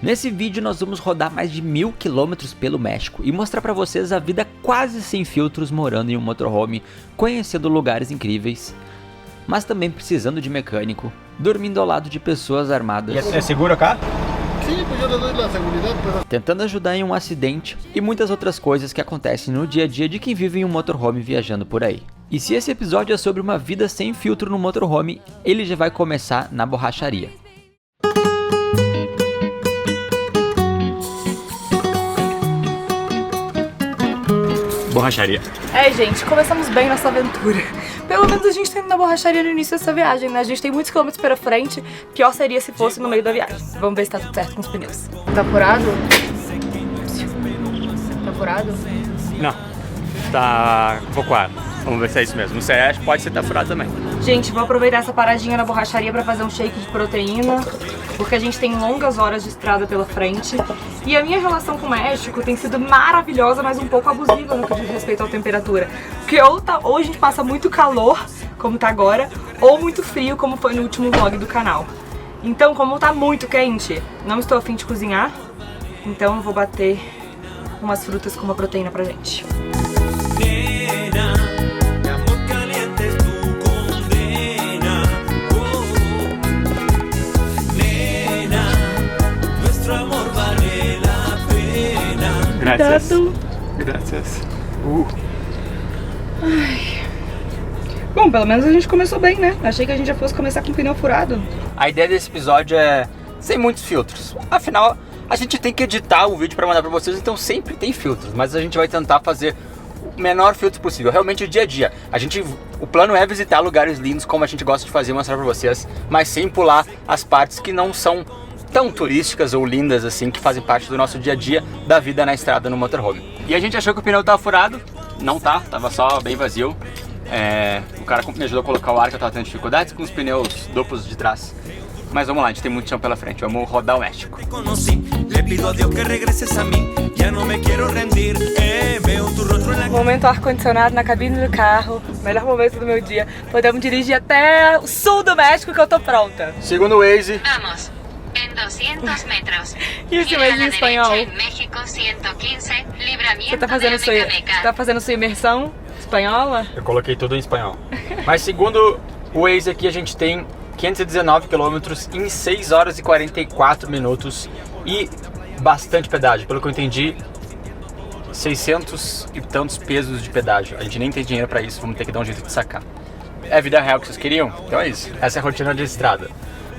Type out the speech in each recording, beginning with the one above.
Nesse vídeo nós vamos rodar mais de 1000 km pelo México e mostrar pra vocês a vida quase sem filtros morando em um motorhome, conhecendo lugares incríveis, mas também precisando de mecânico, dormindo ao lado de pessoas armadas. É seguro cá? Sim, pues yo le doy la seguridad, pero... Tentando ajudar em um acidente e muitas outras coisas que acontecem no dia a dia de quem vive em um motorhome viajando por aí. E se esse episódio é sobre uma vida sem filtro no motorhome, ele já vai começar na borracharia. Borracharia. Gente, começamos bem nossa aventura. Pelo menos a gente tá indo na borracharia no início dessa viagem, né? A gente tem muitos quilômetros pela frente. Pior seria se fosse no meio da viagem. Vamos ver se tá tudo certo com os pneus. Tá furado? Tá furado? Não, tá focado. Vamos ver se é isso mesmo. Não sei, acho que pode ser que tá furado também. Gente, vou aproveitar essa paradinha na borracharia pra fazer um shake de proteína, porque a gente tem longas horas de estrada pela frente. E a minha relação com o México tem sido maravilhosa, mas um pouco abusiva no que diz respeito à temperatura. Porque ou a gente passa muito calor, como tá agora, ou muito frio, como foi no último vlog do canal. Então, como tá muito quente, não estou a fim de cozinhar, então eu vou bater umas frutas com uma proteína pra gente. Graças. Graças. Ai. Bom, pelo menos a gente começou bem, né? Achei que a gente já fosse começar com o pneu furado. A ideia desse episódio é sem muitos filtros. Afinal, a gente tem que editar o vídeo para mandar para vocês, então sempre tem filtros. Mas a gente vai tentar fazer o menor filtro possível, realmente o dia a dia. O plano é visitar lugares lindos, como a gente gosta de fazer, mostrar para vocês, mas sem pular as partes que não são tão turísticas ou lindas assim, que fazem parte do nosso dia a dia, da vida na estrada no motorhome. E a gente achou que o pneu tava furado, não tá, tava só bem vazio. O cara me ajudou a colocar o ar, que eu tava tendo dificuldades com os pneus duplos de trás. Mas vamos lá, a gente tem muito chão pela frente, vamos rodar o México. Momento ar-condicionado na cabine do carro, melhor momento do meu dia. Podemos dirigir até o sul do México que eu tô pronta. Segundo o Waze... Vamos. En 200 metros. E esse mês em espanhol? México 115, livramento Você tá fazendo sua imersão espanhola? Eu coloquei tudo em espanhol. Mas segundo o Waze aqui, a gente tem 519 km em 6 horas e 44 minutos e bastante pedágio. Pelo que eu entendi, 600 e tantos pesos de pedágio. A gente nem tem dinheiro pra isso, vamos ter que dar um jeito de sacar. É a vida real que vocês queriam? Então é isso. Essa é a rotina de estrada.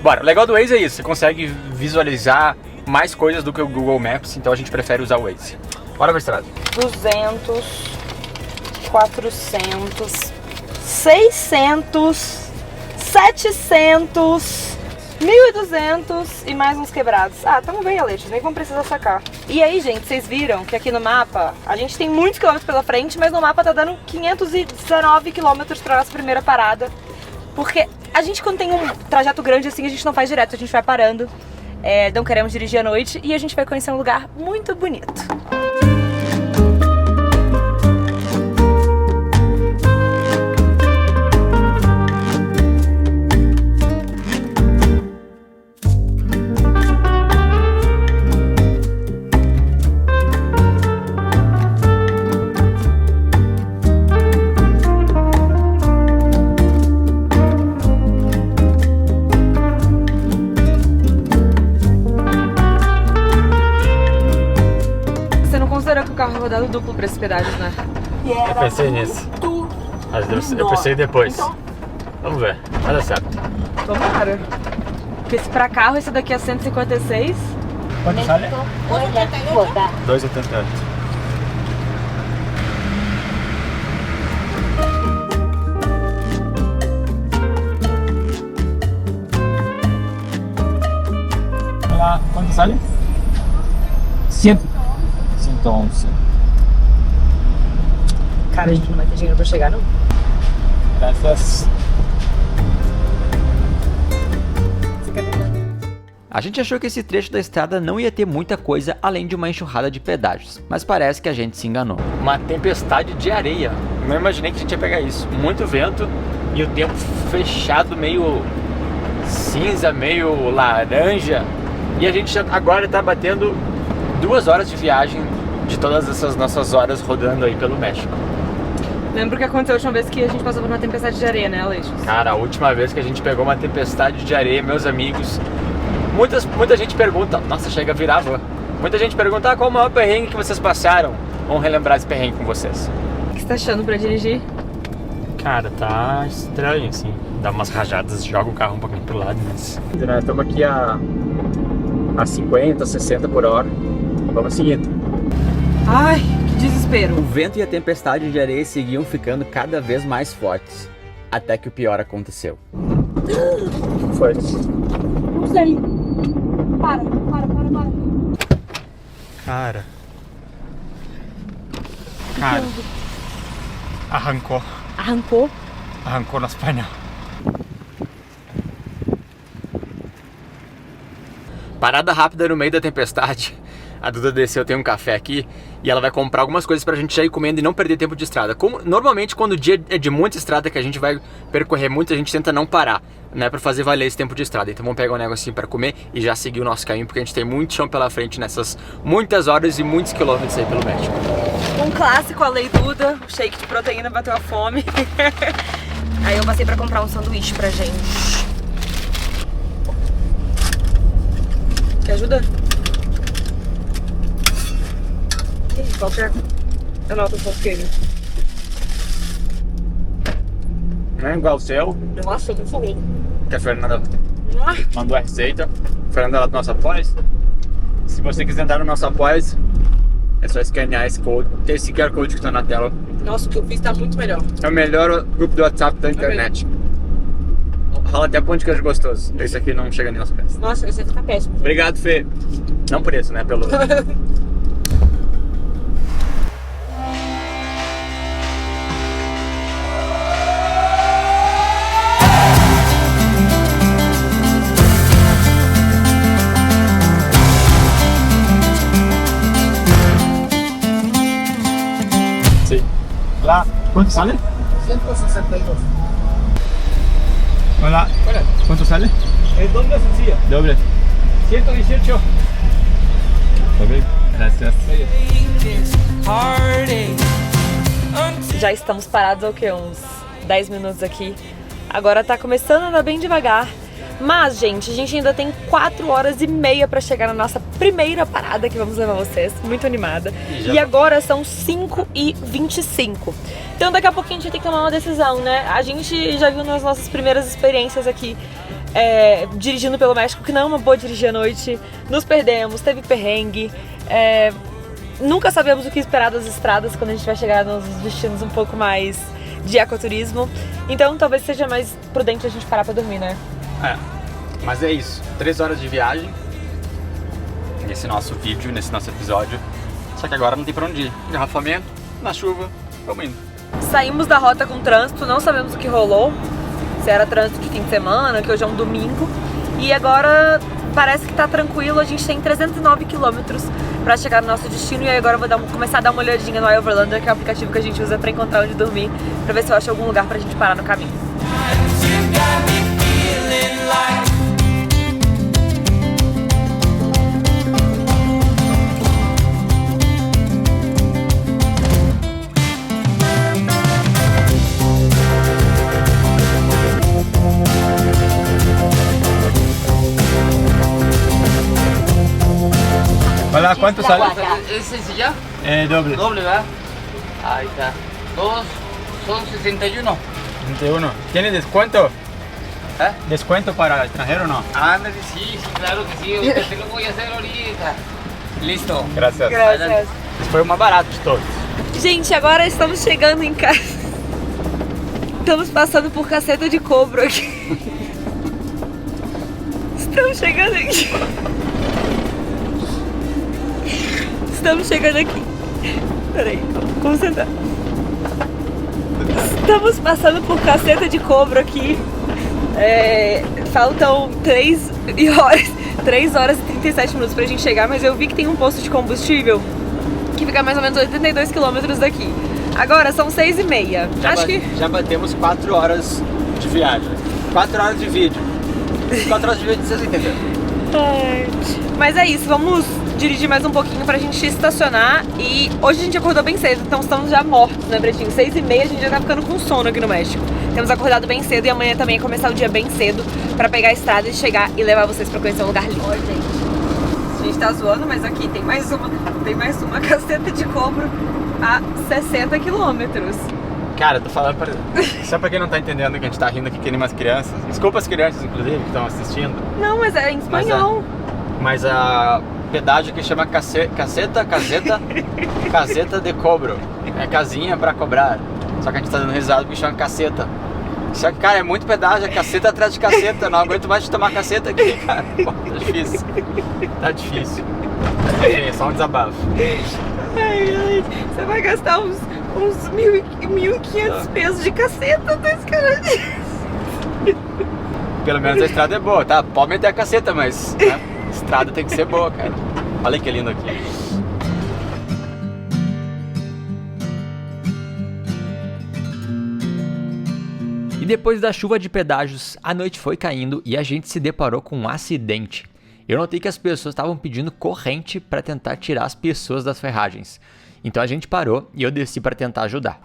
Bora, o legal do Waze é isso, você consegue visualizar mais coisas do que o Google Maps, então a gente prefere usar o Waze. Bora pra estrada. 200, 400, 600, 700, 1.200 e mais uns quebrados. Ah, tamo bem, Alete, nem vamos precisar sacar. E aí, gente, vocês viram que aqui no mapa a gente tem muitos quilômetros pela frente, mas no mapa tá dando 519 quilômetros pra nossa primeira parada. Porque a gente, quando tem um trajeto grande assim, a gente não faz direto, a gente vai parando. Não queremos dirigir à noite e a gente vai conhecer um lugar muito bonito. Rodado duplo para esses pedágios, né? Eu pensei nisso. Mas eu pensei depois. Vamos ver, vai dar certo. Tomara. Porque se pra carro esse daqui é 156. Quanto sale? 2,88. Olá, quanto sale? 111. Cara, a gente não vai ter dinheiro pra chegar, não? Graças. A gente achou que esse trecho da estrada não ia ter muita coisa além de uma enxurrada de pedágios, mas parece que a gente se enganou. Uma tempestade de areia. Não imaginei que a gente ia pegar isso. Muito vento e o tempo fechado, meio cinza, meio laranja. E a gente já agora tá batendo 2 horas de viagem de todas essas nossas horas rodando aí pelo México. Lembra o que aconteceu a última vez que a gente passou por uma tempestade de areia, né, Aleixo? Cara, a última vez que a gente pegou uma tempestade de areia, meus amigos, muita gente pergunta, nossa, chega a virar van. Muita gente pergunta, qual o maior perrengue que vocês passaram? Vamos relembrar esse perrengue com vocês. O que você tá achando pra dirigir? Cara, tá estranho, assim. Dá umas rajadas, joga o carro um pouquinho pro lado, mas... Estamos aqui a 50, 60 por hora. Vamos seguindo. Ai, que desespero. O vento e a tempestade de areia seguiam ficando cada vez mais fortes, até que o pior aconteceu. Foi. Não sei. Para. Cara... Arrancou nosso painel. Parada rápida no meio da tempestade. A Duda desceu, tem um café aqui e ela vai comprar algumas coisas pra gente já ir comendo e não perder tempo de estrada. Como normalmente quando o dia é de muita estrada que a gente vai percorrer muito, a gente tenta não parar, né, pra fazer valer esse tempo de estrada. Então vamos pegar um negocinho pra comer e já seguir o nosso caminho, porque a gente tem muito chão pela frente nessas muitas horas e muitos quilômetros aí pelo México. Um clássico, a Lei Duda, o shake de proteína bateu a fome. Aí eu passei pra comprar um sanduíche pra gente. Quer ajuda? Qual que é? Anota um pouquinho. Não é igual o seu, Nossa, eu tô falando. que a Fernanda mandou a receita. A Fernanda lá do nosso apoio. Se você quiser entrar no nosso apoio, é só escanear esse code, esse QR Code que tá na tela. Nossa, o que eu fiz tá muito melhor. É o melhor grupo do WhatsApp da internet. Rola até pão de queijo gostoso. Esse aqui não chega nem aos pés. Nossa, esse aqui tá péssimo. Obrigado, Fê. Não por isso, né? Pelo... Sí. Hola, ¿cuánto sale? 162. Hola, ¿cuánto sale? Es doble sencilla. Doble. 118. Ok, gracias. Já estamos parados há o quê? Uns 10 minutos aqui. Agora tá começando a andar bem devagar. Mas, gente, a gente ainda tem 4 horas e meia pra chegar na nossa primeira parada que vamos levar vocês. Muito animada. E agora são 5h25. Então daqui a pouquinho a gente tem que tomar uma decisão, né? A gente já viu nas nossas primeiras experiências aqui dirigindo pelo México que não é uma boa dirigir à noite. Nos perdemos, teve perrengue. Nunca sabemos o que esperar das estradas quando a gente vai chegar nos destinos um pouco mais de ecoturismo. Então talvez seja mais prudente a gente parar pra dormir, né? Mas é isso. 3 horas de viagem nesse nosso vídeo, nesse nosso episódio. Só que agora não tem pra onde ir. Engarrafamento, na chuva, vamos indo. Saímos da rota com trânsito, não sabemos o que rolou. Se era trânsito de fim de semana, que hoje é um domingo. E agora parece que tá tranquilo, a gente tem 309 quilômetros pra chegar no nosso destino. E aí agora eu vou começar a dar uma olhadinha no iOverlander, que é o aplicativo que a gente usa pra encontrar onde dormir, pra ver se eu acho algum lugar pra gente parar no caminho. Hola, ¿cuánto sale? ¿Es sencilla? Doble. Doble, ¿verdad? Ahí está. 2 son 61. 21. ¿Tiene descuento? ¿Eh? ¿Descuento para extranjero o no? Ándale, sí, claro que sí. Ahorita te lo voy a hacer ahorita. Listo. Gracias. Graças. Esse foi o mais barato de todos. Gente, agora estamos chegando em casa. Estamos passando por Caceta de Cobro aqui. Estamos chegando aqui. Estamos chegando aqui. Peraí, vamos sentar. Estamos passando por Caceta de Cobro aqui. Faltam 3 horas e 37 minutos pra gente chegar, mas eu vi que tem um posto de combustível que fica mais ou menos 82 quilômetros daqui. Agora são 6h30. Acho que Já batemos 4 horas de viagem. 4 horas de vídeo. 4 horas de vídeo, vocês entenderam? Ai. Mas é isso, vamos dirigir mais um pouquinho pra gente estacionar. E hoje a gente acordou bem cedo, então estamos já mortos, né, Pretinho? 6h30, a gente já tá ficando com sono aqui no México. Temos acordado bem cedo e amanhã também é começar o dia bem cedo pra pegar a estrada e chegar e levar vocês pra conhecer um lugar lindo. Oi, gente. A gente tá zoando, mas aqui tem mais uma caceta de cobro a 60 quilômetros. Cara, eu tô falando só pra quem não tá entendendo que a gente tá rindo aqui que nem umas crianças. Desculpa as crianças, inclusive, que estão assistindo. Não, mas é em espanhol. Mas a pedágio que chama caseta de cobro. É casinha pra cobrar. Só que a gente tá dando risada porque chama caceta. Só que, cara, é muito pedágio, é caceta atrás de caceta. Não aguento mais de tomar caceta aqui, cara. Pô, tá difícil. Tá difícil. É só um desabafo. Ai, você vai gastar uns 1.500 pesos de caceta desse cara. Pelo menos a estrada é boa, tá? Pode meter a caceta, mas né? A estrada tem que ser boa, cara. Olha que lindo aqui. E depois da chuva de pedágios, a noite foi caindo e a gente se deparou com um acidente. Eu notei que as pessoas estavam pedindo corrente para tentar tirar as pessoas das ferragens. Então a gente parou e eu desci para tentar ajudar.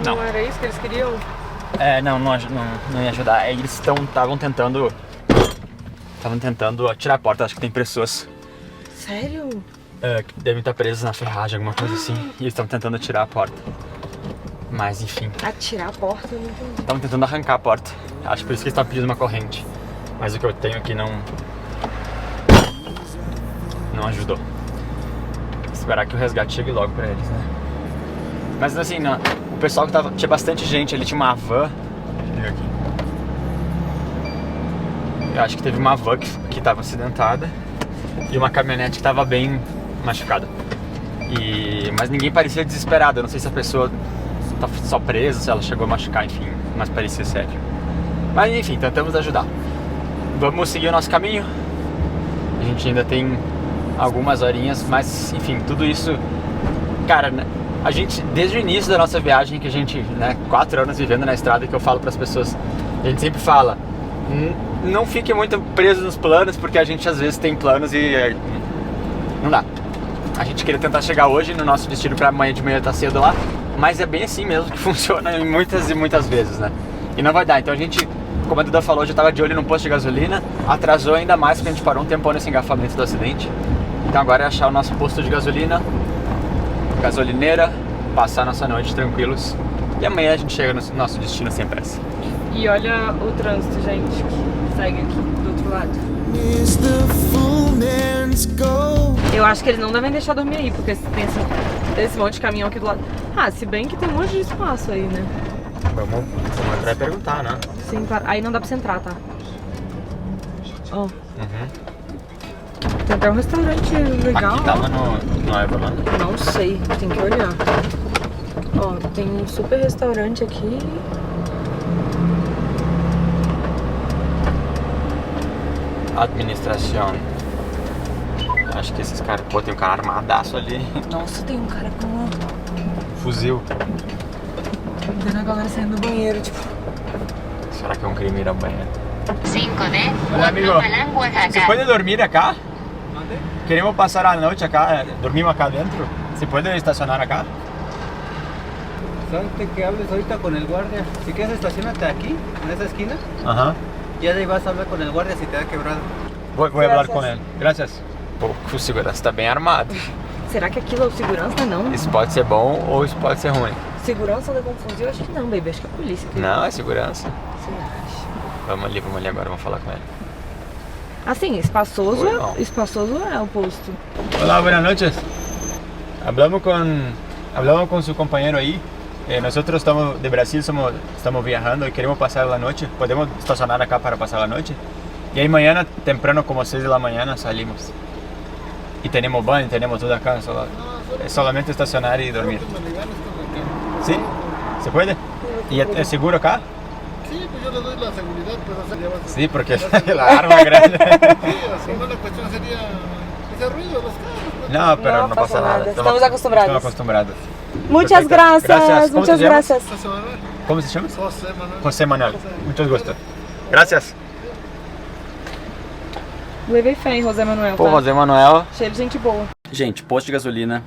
Não era isso que eles queriam? Não ia ajudar. Eles estavam tentando tirar a porta. Acho que tem pessoas Sério? que devem estar presas na ferragem, alguma coisa assim. E eles estavam tentando tirar a porta. Mas enfim. Atirar a porta? Eu não entendi. Estavam tentando arrancar a porta. Acho por isso que eles estavam pedindo uma corrente. Mas o que eu tenho aqui não ajudou. Esperar que o resgate chegue logo pra eles, né? Mas assim, não, o pessoal que tinha bastante gente ali, tinha uma van. Deixa eu ver aqui. Eu acho que teve uma van que tava acidentada e uma caminhonete que tava bem machucada. Mas ninguém parecia desesperado. Eu não sei se a pessoa tá só presa, se ela chegou a machucar, enfim, mas parecia sério. Mas enfim, tentamos ajudar. Vamos seguir o nosso caminho. A gente ainda tem algumas horinhas, mas enfim, tudo isso, cara, a gente, desde o início da nossa viagem, que a gente, 4 anos vivendo na estrada, que eu falo para as pessoas, a gente sempre fala, não fique muito preso nos planos, porque a gente às vezes tem planos e não dá. A gente queria tentar chegar hoje no nosso destino para amanhã de manhã estar cedo lá, mas é bem assim mesmo que funciona muitas e muitas vezes, né? E não vai dar, então a gente, como a Duda falou, já estava de olho no posto de gasolina, atrasou ainda mais porque a gente parou um tempão nesse engarrafamento do acidente. Então agora é achar o nosso posto de gasolina, gasolineira, passar nossa noite tranquilos e amanhã a gente chega no nosso destino sem pressa. E olha o trânsito, gente, que segue aqui do outro lado. Eu acho que eles não devem deixar dormir aí, porque tem esse monte de caminhão aqui do lado. Ah, se bem que tem um monte de espaço aí, né? Vamos entrar e perguntar, né? Sim, claro. Aí não dá pra você entrar, tá? Ó. Tem até um restaurante legal. Aqui tava no Everland. Não sei, tem que olhar. Ó, tem um super restaurante aqui. Administração. Acho que esses caras, pô, tem um cara armadaço ali. Nossa, tem um cara com um Fuzil. vendo a galera saindo do banheiro, tipo. Será que é um crime ir ao banheiro? 5D, Hola, amigo. Guapalan, ¿Se Oaxaca. puede dormir acá? Queremos pasar la noche acá, dormimos acá adentro. ¿Se puede estacionar acá? Solamente que hables ahorita con el guardia. Si quieres estacionate aquí, en esa esquina. Aham. Ya de ahí vas a hablar con el guardia si te da quebrado. Vou falar com ele. Graças. Pô, o segurança tá bem armado. Será que aquilo é o segurança? Não. Isso pode ser bom ou isso pode ser ruim. Segurança levou um fuzil? Acho que não, baby. Acho que é a polícia. Não, é segurança. Você acha? Vamos ali agora, vamos falar com ele. Assim, espaçoso, Oi, não. espaçoso é o posto. Olá, buenas noches. Hablamos con su compañero ahí. Nosotros estamos de Brasil, estamos viajando y queremos pasar la noche. Podemos estacionar acá para pasar la noche. Y ahí mañana temprano, como 6 de la mañana, salimos. Y tenemos baño, tenemos todo acá. Es solamente estacionar y dormir. ¿Sí? ¿Se puede? ¿Y es seguro acá? Sí, pues yo le doy la seguridad, pero se lleva. Sí, porque la arma grande. Sí, así no la cuestión sería ese ruido, los carros. No, pero No no pasa pasa nada. nada. Estamos acostumbrados. Estamos acostumbrados. Muchas Perfecto. gracias, Gracias. ¿Cómo muchas te llamas? gracias. José Manuel. ¿Cómo se llama? José Manuel. José Manuel. Mucho gusto. Graças. Levei fé em José Manuel, Pô, tá? José Manuel. Cheio de gente boa. Gente, posto de gasolina.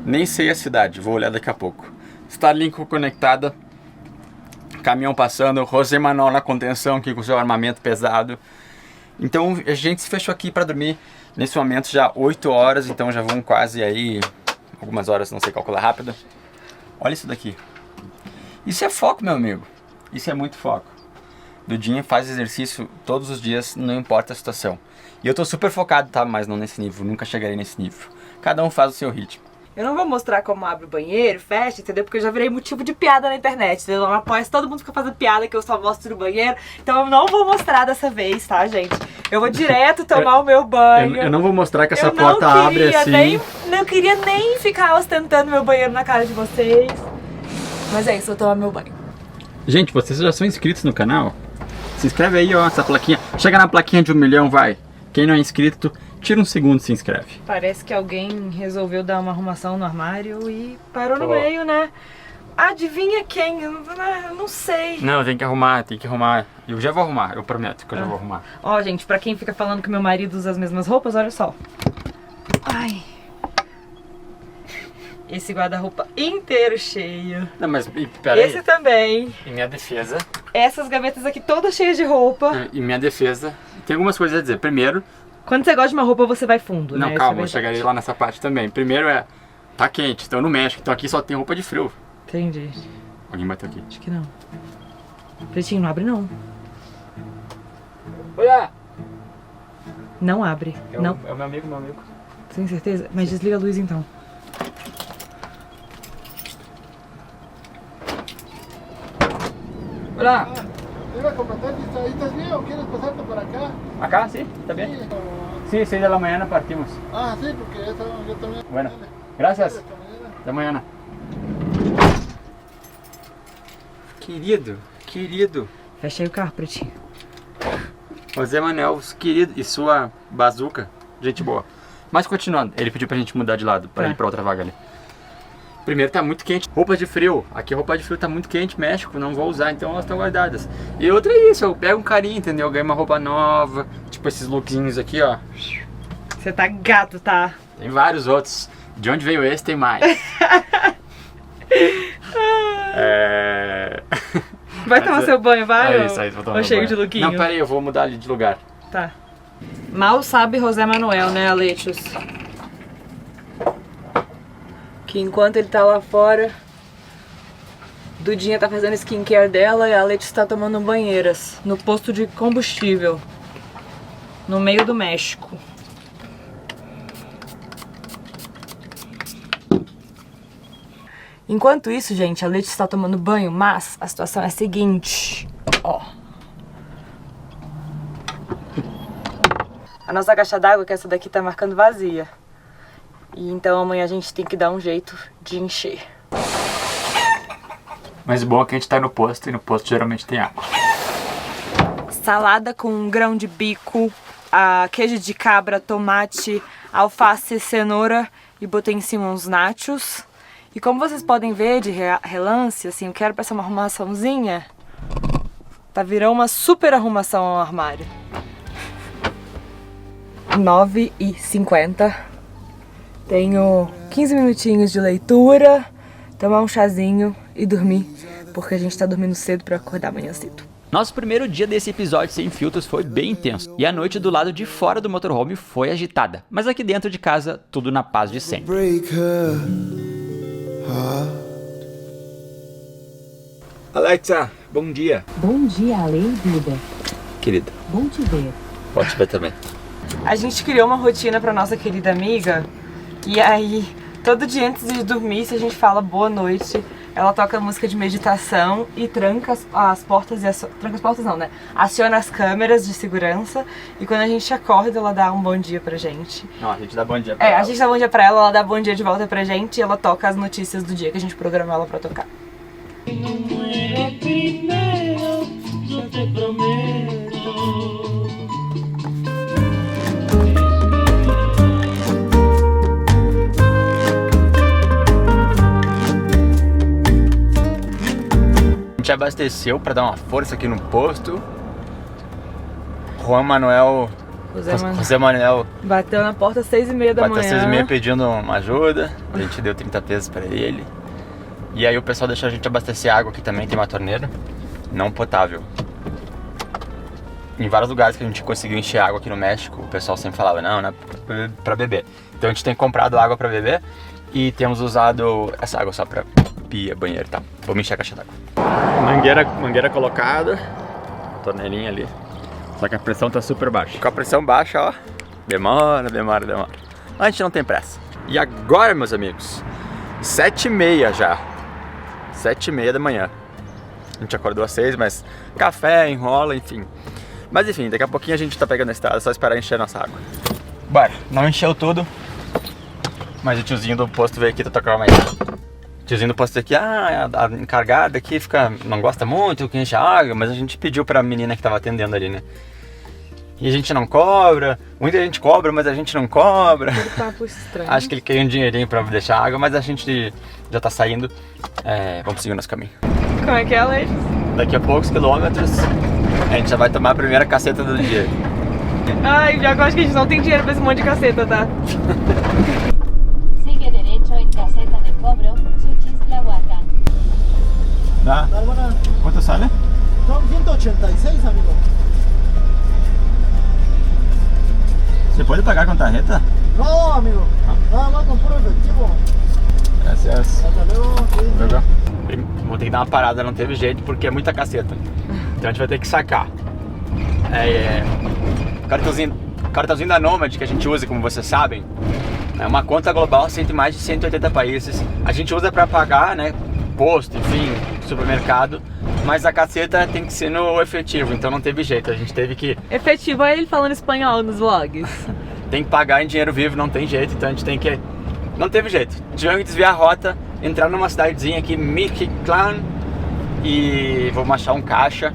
Nem sei a cidade, vou olhar daqui a pouco. Starlink conectada. Caminhão passando, José Manuel na contenção aqui com seu armamento pesado. Então a gente se fechou aqui para dormir. Nesse momento já 8 horas, então já vão quase aí algumas horas, não sei calcular rápido. Olha isso daqui. Isso é foco, meu amigo. Isso é muito foco. Dudinha faz exercício todos os dias, não importa a situação. E eu tô super focado, tá? Mas não nesse nível, nunca chegarei nesse nível. Cada um faz o seu ritmo. Eu não vou mostrar como abre o banheiro, fecha, entendeu? Porque eu já virei motivo de piada na internet, entendeu? Eu não apoio, todo mundo fica fazendo piada que eu só mostro o banheiro. Então eu não vou mostrar dessa vez, tá, gente? Eu vou direto tomar o meu banho. Eu não vou mostrar que essa Eu porta não abre queria assim. não queria nem ficar ostentando meu banheiro na cara de vocês. Mas é isso, eu vou tomar meu banho. Gente, vocês já são inscritos no canal? Se inscreve aí, ó, essa plaquinha. Chega na plaquinha de 1 milhão, vai. Quem não é inscrito, tira um segundo e se inscreve. Parece que alguém resolveu dar uma arrumação no armário e parou no meio, né? Adivinha quem? Eu não sei. Não, tem que arrumar. Eu já vou arrumar, eu prometo que eu já vou arrumar. Ó, gente, pra quem fica falando que meu marido usa as mesmas roupas, olha só. Ai. Esse guarda-roupa inteiro cheio. Não, mas peraí. Esse também. Em minha defesa. Essas gavetas aqui todas cheias de roupa. Em minha defesa, tem algumas coisas a dizer. Primeiro, Quando você gosta de uma roupa, você vai fundo, não, né? calma, eu Isso é verdade. chegarei lá nessa parte também. Primeiro tá quente, então no México, então aqui só tem roupa de frio. Entendi. Alguém bateu aqui. Acho que não. Pretinho, não abre não. Olha! Não abre. Não. É o meu amigo. Tem certeza? Mas desliga a luz então. Olha! Te iba a comentar que ahí estás bien o quieres pasarte por acá. Acá, sí, está bien. Sí, o- Sí, 6 de la mañana partimos. Ah, sí, porque ya estaba, yo también. Bueno, Dale, gracias. hasta mañana. Até amanhã. Querido. Fecha aí o carro, Pretinho. José Manuel, querido, e sua bazuca, gente boa. Mas continuando, ele pediu pra gente mudar de lado, pra ir pra outra vaga ali. Primeiro, tá muito quente. Roupa de frio. Aqui a roupa de frio tá muito quente, México, não vou usar, então elas estão guardadas. E outra é isso, eu pego um carinho, entendeu? Eu ganho uma roupa nova, tipo esses lookzinhos aqui, ó. Você tá gato, tá? Tem vários outros. De onde veio esse, tem mais. Vai tomar seu banho, vai? É isso aí, vou tomar Ou meu cheio banho. de lookinho? Não, peraí, eu vou mudar ali de lugar. Tá. Mal sabe José Manuel, né, Aletios? Que enquanto ele tá lá fora, Dudinha tá fazendo skincare dela e a Aletios tá tomando banheiras no posto de combustível, no meio do México. Enquanto isso, gente, a Aletios tá tomando banho, mas a situação é a seguinte, ó. A nossa caixa d'água, que essa daqui tá marcando vazia. E então amanhã a gente tem que dar um jeito de encher. Mas o bom é que a gente tá no posto e no posto geralmente tem água. Salada com grão de bico, queijo de cabra, tomate, alface, cenoura e botei em cima uns nachos. E como vocês podem ver de relance, assim, eu quero passar uma arrumaçãozinha. Tá virando uma super arrumação ao armário. 9h50. Tenho 15 minutinhos de leitura, tomar um chazinho e dormir, porque a gente tá dormindo cedo pra acordar amanhã cedo. Nosso primeiro dia desse episódio sem filtros foi bem intenso, e a noite do lado de fora do motorhome foi agitada, mas aqui dentro de casa, tudo na paz de sempre. Alexa, bom dia. Bom dia, Ale e Duda. Querida, Bom te ver. pode te ver também. A gente criou uma rotina pra nossa querida amiga, e aí, todo dia antes de dormir, se a gente fala boa noite, ela toca música de meditação e tranca as portas, tranca as portas não, né? Aciona as câmeras de segurança, e quando a gente acorda, ela dá um bom dia pra gente. Não, a gente dá bom dia pra É, ela. a gente dá bom dia pra ela dá bom dia de volta pra gente, e ela toca as notícias do dia que a gente programou ela pra tocar. A gente abasteceu pra dar uma força aqui no posto. Juan Manuel... José Manuel bateu na porta às 6h30 da manhã. Bateu às 6h30 pedindo uma ajuda. A gente deu 30 pesos pra ele. E aí o pessoal deixou a gente abastecer água aqui também, tem uma torneira não potável. Em vários lugares que a gente conseguiu encher água aqui no México, o pessoal sempre falava, não é pra beber. Então a gente tem comprado água pra beber e temos usado essa água só pra pia, banheiro e tal. Vamos encher a caixa d'água. Mangueira colocada, torneirinha ali. Só que a pressão tá super baixa. Com a pressão baixa, ó, demora. Mas a gente não tem pressa. E agora, meus amigos, 7h30 já. 7h30 da manhã. A gente acordou às 6, mas café, enrola, enfim. Mas enfim, daqui a pouquinho a gente tá pegando a estrada, é só esperar encher a nossa água. Bora, não encheu tudo, mas o tiozinho do posto veio aqui tocar mais. O tiozinho do posto aqui, a encarregada aqui não gosta muito que enche a água, mas a gente pediu pra menina que tava atendendo ali, né? E a gente não cobra, muita gente cobra, mas a gente não cobra. Papo estranho. Acho que ele queria um dinheirinho pra deixar a água, mas a gente já tá saindo. Vamos seguir nosso caminho. Como é que é, Leite? Daqui a poucos quilômetros, a gente já vai tomar a primeira caceta do dia. Ai, já que eu acho que a gente não tem dinheiro pra esse monte de caceta, tá? Sigue derecho en caseta de cobro, Suchislahuaca. Dá? Quanto sale? Son 186, amigo. Você pode pagar com tarjeta? No, amigo. Nada más con puro efectivo. Gracias. Hasta luego. Vou ter que dar uma parada, não teve jeito porque é muita caceta. Então a gente vai ter que sacar. Cartãozinho da Nomad que a gente usa, como vocês sabem, é uma conta global em mais de 180 países. A gente usa para pagar, né, posto, enfim, supermercado, mas a caceta tem que ser no efetivo, então não teve jeito, a gente teve que... Efetivo é ele falando espanhol nos vlogs. Tem que pagar em dinheiro vivo, não tem jeito, então a gente tem que... Não teve jeito, tivemos que desviar a rota, entrar numa cidadezinha aqui, Mexiclan, e vamos achar um caixa.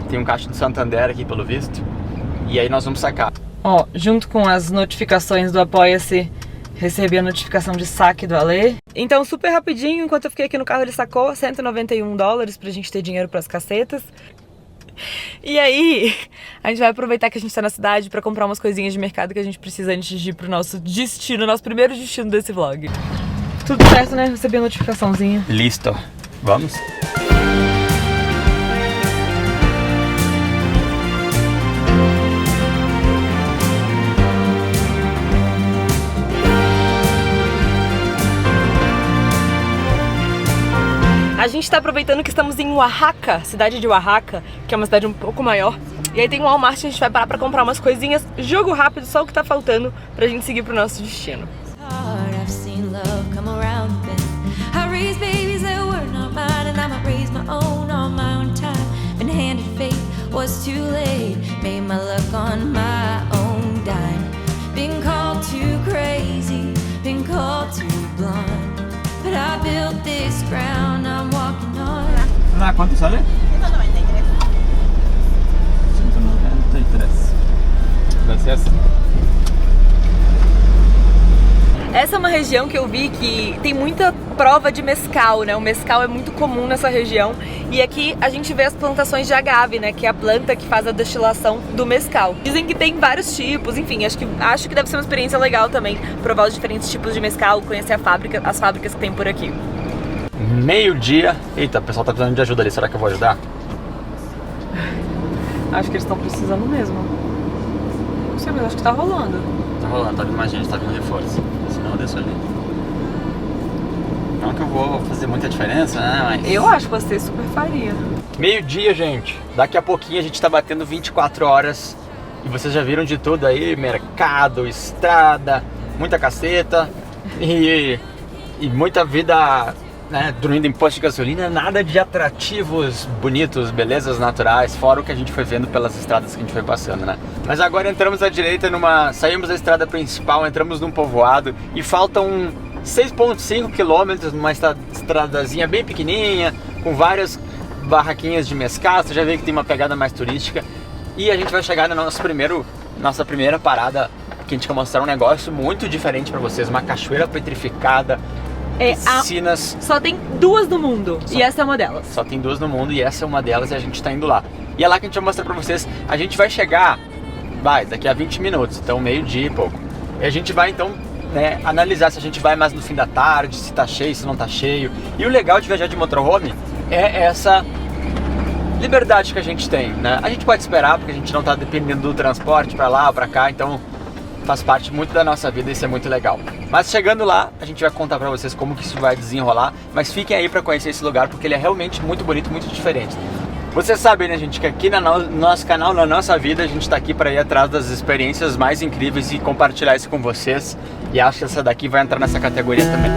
Tem um caixa do Santander aqui, pelo visto. E aí nós vamos sacar. Ó, junto com as notificações do Apoia-se, recebi a notificação de saque do Ale. Então, super rapidinho, enquanto eu fiquei aqui no carro, ele sacou $191 pra gente ter dinheiro pras cacetas. E aí, a gente vai aproveitar que a gente tá na cidade pra comprar umas coisinhas de mercado que a gente precisa antes de ir pro nosso destino, nosso primeiro destino desse vlog. Tudo certo, né? Recebi a notificaçãozinha. Listo. Vamos? A gente tá aproveitando que estamos em Oaxaca, cidade de Oaxaca, que é uma cidade um pouco maior. E aí tem um Walmart, a gente vai parar pra comprar umas coisinhas, jogo rápido, só o que tá faltando pra gente seguir pro nosso destino. Ah, quanto sale? 193. Gracias. Essa é uma região que eu vi que tem muita prova de mezcal, né? O mezcal é muito comum nessa região. E aqui a gente vê as plantações de agave, né? Que é a planta que faz a destilação do mezcal. Dizem que tem vários tipos, enfim, acho que deve ser uma experiência legal também provar os diferentes tipos de mezcal, conhecer as fábricas que tem por aqui. Meio-dia. Eita, o pessoal tá precisando de ajuda ali, será que eu vou ajudar? Acho que eles estão precisando mesmo. Não sei, mas acho que tá rolando. Tá rolando, tá vindo mais gente, tá vindo reforço. Senão eu desço ali. Não que eu vou fazer muita diferença, né? Mas... Eu acho que você super faria. Meio-dia, gente. Daqui a pouquinho a gente tá batendo 24 horas. E vocês já viram de tudo aí: mercado, estrada, muita caceta e muita vida, né, dormindo em posto de gasolina. Nada de atrativos bonitos, belezas naturais, fora o que a gente foi vendo pelas estradas que a gente foi passando, né? Mas agora entramos à direita saímos da estrada principal, entramos num povoado e faltam 6,5 quilômetros numa estradazinha bem pequenininha, com várias barraquinhas de mezcal. Você já vê que tem uma pegada mais turística. E a gente vai chegar na nossa primeira parada, que a gente quer mostrar um negócio muito diferente pra vocês. Uma cachoeira petrificada, piscinas. Só tem 2 no mundo, e essa é uma delas. Só tem 2 no mundo e essa é uma delas e a gente tá indo lá. E é lá que a gente vai mostrar pra vocês. A gente vai chegar daqui a 20 minutos, então meio-dia e pouco. E a gente vai então, né, analisar se a gente vai mais no fim da tarde, se tá cheio, se não tá cheio. E o legal de viajar de motorhome é essa liberdade que a gente tem, né? A gente pode esperar porque a gente não tá dependendo do transporte pra lá ou pra cá, então faz parte muito da nossa vida e isso é muito legal. Mas chegando lá, a gente vai contar pra vocês como que isso vai desenrolar, mas fiquem aí pra conhecer esse lugar porque ele é realmente muito bonito, muito diferente. Vocês sabem, né, gente, que aqui no nosso canal, na nossa vida, a gente tá aqui pra ir atrás das experiências mais incríveis e compartilhar isso com vocês. E acho que essa daqui vai entrar nessa categoria também.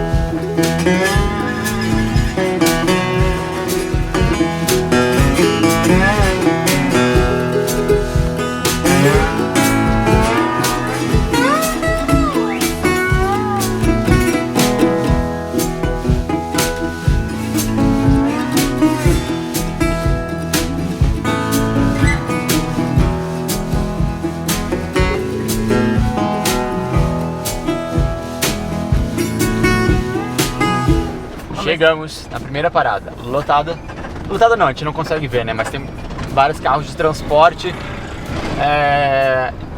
Chegamos na primeira parada, lotada. Lotada não, a gente não consegue ver, né? Mas tem vários carros de transporte.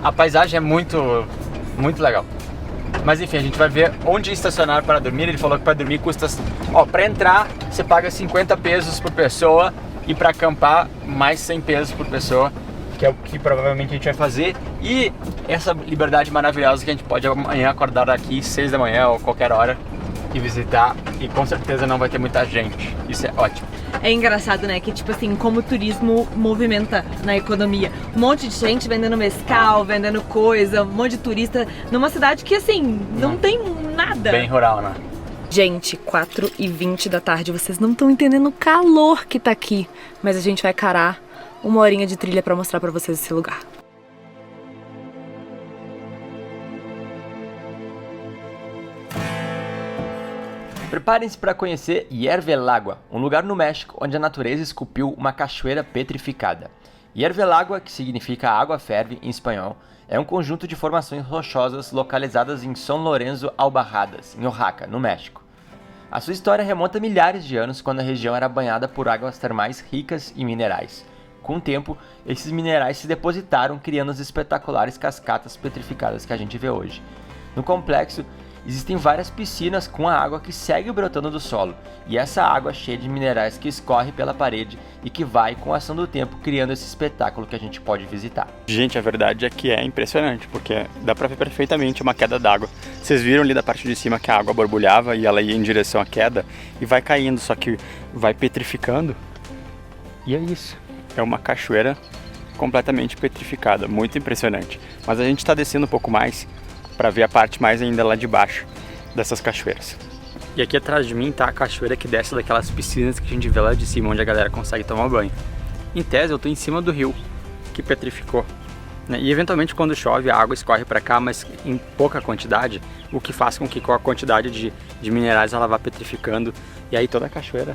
A paisagem é muito legal. Mas enfim, a gente vai ver onde estacionar para dormir. Ele falou que para dormir custa... Ó, para entrar você paga 50 pesos por pessoa e para acampar mais 100 pesos por pessoa, que é o que provavelmente a gente vai fazer. E essa liberdade maravilhosa que a gente pode amanhã acordar aqui 6 da manhã ou qualquer hora e visitar, e com certeza não vai ter muita gente. Isso é ótimo. É engraçado, né, que tipo assim, como o turismo movimenta na economia. Um monte de gente vendendo mezcal, vendendo coisa, um monte de turista numa cidade que assim, não tem nada. Bem rural, né? Gente, 4h20 da tarde, vocês não estão entendendo o calor que tá aqui. Mas a gente vai carar uma horinha de trilha pra mostrar pra vocês esse lugar. Preparem-se para conhecer Hiervelagua, um lugar no México onde a natureza esculpiu uma cachoeira petrificada. Hiervelagua, que significa água ferve em espanhol, é um conjunto de formações rochosas localizadas em São Lorenzo Albarradas, em Oaxaca, no México. A sua história remonta a milhares de anos, quando a região era banhada por águas termais ricas em minerais. Com o tempo, esses minerais se depositaram, criando as espetaculares cascatas petrificadas que a gente vê hoje. No complexo, existem várias piscinas com a água que segue brotando do solo, e essa água cheia de minerais que escorre pela parede e que vai, com a ação do tempo, criando esse espetáculo que a gente pode visitar. Gente, a verdade é que é impressionante, porque dá pra ver perfeitamente uma queda d'água. Vocês viram ali da parte de cima que a água borbulhava e ela ia em direção à queda e vai caindo, só que vai petrificando. E é isso, é uma cachoeira completamente petrificada, muito impressionante. Mas a gente tá descendo um pouco mais para ver a parte mais ainda lá de baixo dessas cachoeiras. E aqui atrás de mim tá a cachoeira que desce daquelas piscinas que a gente vê lá de cima, onde a galera consegue tomar banho. Em tese eu tô em cima do rio que petrificou, né? E eventualmente quando chove a água escorre para cá, mas em pouca quantidade, o que faz com que com a quantidade de minerais ela vá petrificando, e aí toda a cachoeira,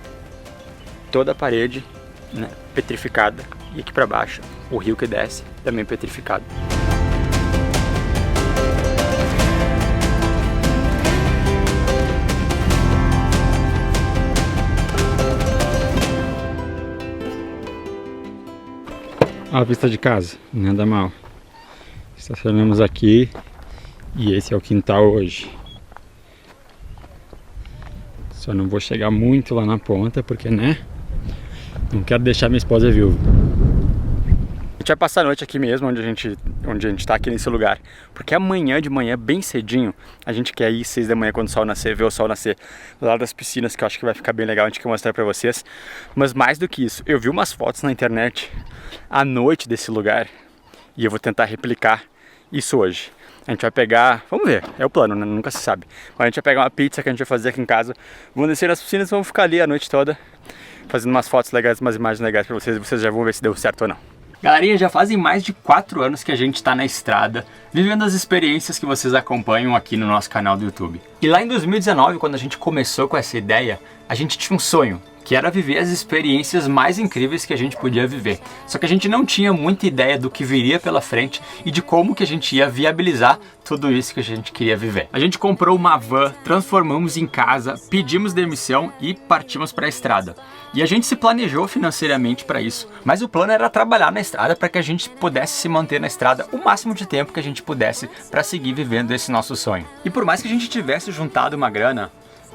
toda a parede, né, petrificada, e aqui para baixo o rio que desce também petrificado. A vista de casa, nada mal. Estacionamos aqui e esse é o quintal hoje. Só não vou chegar muito lá na ponta porque, né, não quero deixar minha esposa viúva. A gente vai passar a noite aqui mesmo, onde a gente tá aqui nesse lugar, porque amanhã de manhã, bem cedinho, a gente quer ir 6 da manhã quando o sol nascer, ver o sol nascer do lado das piscinas, que eu acho que vai ficar bem legal, a gente quer mostrar pra vocês. Mas mais do que isso, eu vi umas fotos na internet à noite desse lugar e eu vou tentar replicar isso hoje. A gente vai pegar, vamos ver, é o plano, né? Nunca se sabe. Mas a gente vai pegar uma pizza que a gente vai fazer aqui em casa, vamos descer nas piscinas e vamos ficar ali a noite toda fazendo umas fotos legais, umas imagens legais pra vocês, e vocês já vão ver se deu certo ou não. Galerinha, já fazem mais de 4 anos que a gente está na estrada, vivendo as experiências que vocês acompanham aqui no nosso canal do YouTube. E lá em 2019, quando a gente começou com essa ideia, a gente tinha um sonho, que era viver as experiências mais incríveis que a gente podia viver. Só que a gente não tinha muita ideia do que viria pela frente e de como que a gente ia viabilizar tudo isso que a gente queria viver. A gente comprou uma van, transformamos em casa, pedimos demissão e partimos para a estrada. E a gente se planejou financeiramente para isso, mas o plano era trabalhar na estrada para que a gente pudesse se manter na estrada o máximo de tempo que a gente pudesse para seguir vivendo esse nosso sonho. E por mais que a gente tivesse juntado uma grana,